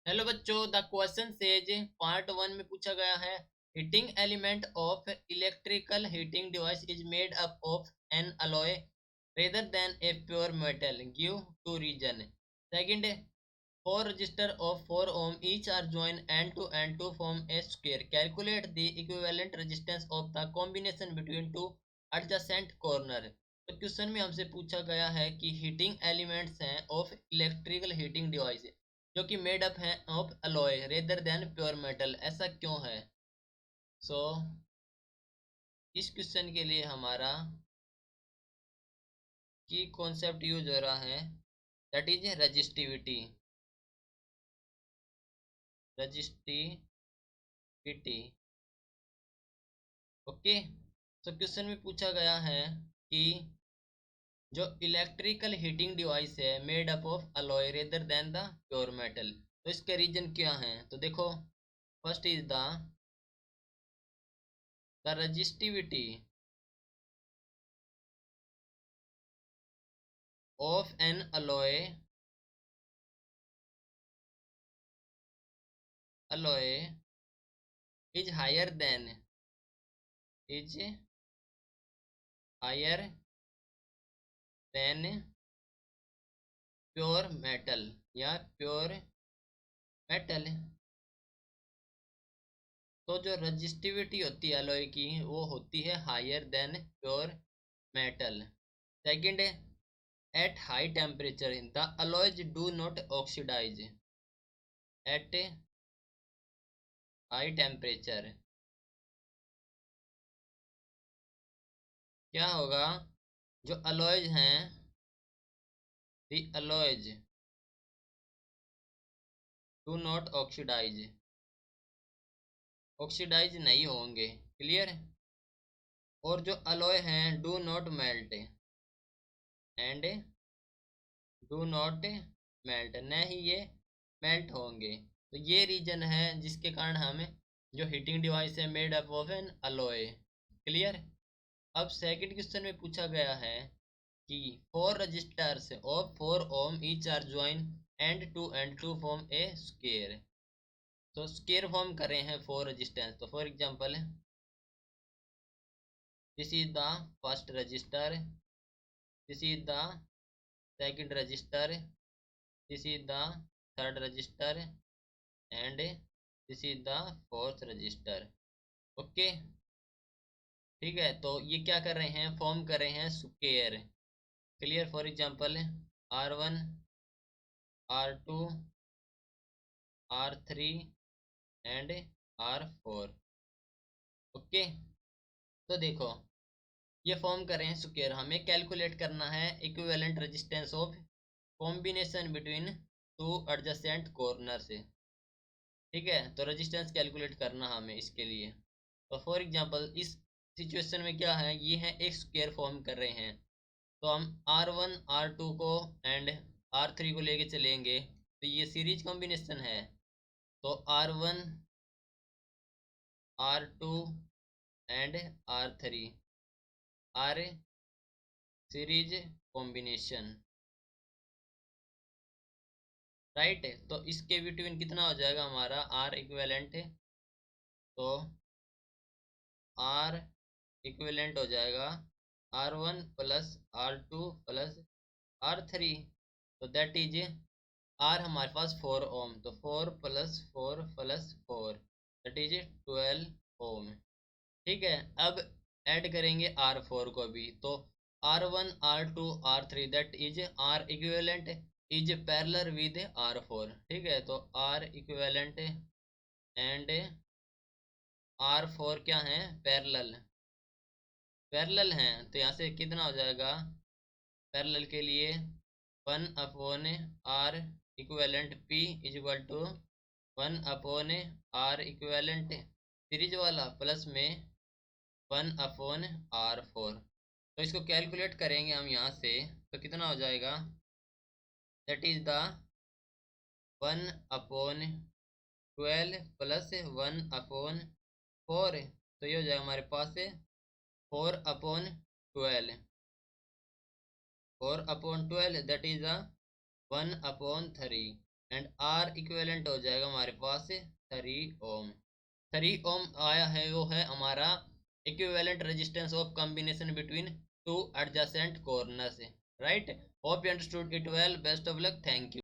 Hello बच्चों, the question says part one में पूछा गया है heating element of electrical heating device is made up of an alloy rather than a pure metal, give two reason. Second, four resistor of 4 ohm each are joined end to form a square, calculate the equivalent resistance of the combination between two adjacent corner। तो question में हमसे पूछा गया है कि heating elements हैं of electrical heating device जो कि मेड अप है of alloy rather then pure metal, ऐसा क्यों है। सो इस क्वेश्चन के लिए हमारा की कॉन्सेप्ट यूज हो रहा है, दैट इज रजिस्टिविटी। ओके। तो क्वेश्चन में पूछा गया है कि जो इलेक्ट्रिकल हीटिंग डिवाइस है made up of alloy rather than the pure metal, तो इसके रीजन क्या है। तो देखो, first is the resistivity of an alloy is higher than pure metal या प्योर मेटल। तो जो रजिस्टिविटी होती है अलॉय की वो होती है higher than pure metal. Second, at high temperature the alloys do not oxidise. At high temperature क्या होगा, जो अलॉयज हैं the alloys do not oxidise, oxidise नहीं होंगे। क्लियर। और जो अलॉय हैं do not melt and do not melt, न ही ये मेल्ट होंगे। तो ये रीजन है जिसके कारण हमें जो हीटिंग डिवाइस है made up of an alloy. Clear. अब सेकंड क्वेश्चन में पूछा गया है कि four resistors of 4 ohm each are join end to form a square. तो स्क्वायर फॉर्म कर रहे हैं फोर रजिस्टेंस। तो for example, this is the first resistor, this is the second resistor, this is the third resistor and this is the fourth resistor. Okay. ठीक है, तो ये क्या कर रहे हैं, फॉर्म कर रहे हैं square. Clear. For example, R1, R2, R3 and R4। Okay. तो देखो, ये फॉर्म कर रहे हैं स्क्वायर, हमें कैलकुलेट करना है equivalent resistance of combination between two adjacent corner से। ठीक है, तो रेजिस्टेंस कैलकुलेट करना हमें इसके लिए। तो फॉर एग्जांपल इस सिचुएशन में क्या है, ये है एक स्क्वायर फॉर्म कर रहे हैं। तो हम R1 R2 को एंड R3 को लेके चलेंगे, तो ये सीरीज कॉम्बिनेशन है। तो R1 R2 and R3 R series combination, right. तो इसके बिटवीन कितना हो जाएगा हमारा आर इक्विवेलेंट है। तो आर इक्विवेलेंट हो जाएगा R1 plus R2 plus R3। तो दैट इज आर हमारे पास 4 ओम, तो 4 प्लस 4 प्लस 4 दैट इज 12 ओम। ठीक है। अब ऐड करेंगे R4 को भी, तो R1 R2 R3 that is R equivalent is parallel with R4। ठीक है, तो R इक्विवेलेंट एंड R4 क्या है, पैरेलल, पैरेलल हैं। तो यहाँ से कितना हो जाएगा, पैरेलल के लिए 1/R equivalent P is equal to 1/R equivalent series वाला प्लस में 1/R4। तो इसको कैलकुलेट करेंगे हम यहाँ से, तो कितना हो जाएगा, दैट इज द 1/12 प्लस 1/4। तो ये हो जाएगा हमारे पास 4/12, 4/12 that is 1/3। And R equivalent हो जाएगा हमारे पास 3 ओम। 3 ओम आया है, वो है हमारा equivalent resistance of combination between two adjacent corners. Right, hope you understood it well, best of luck, thank you.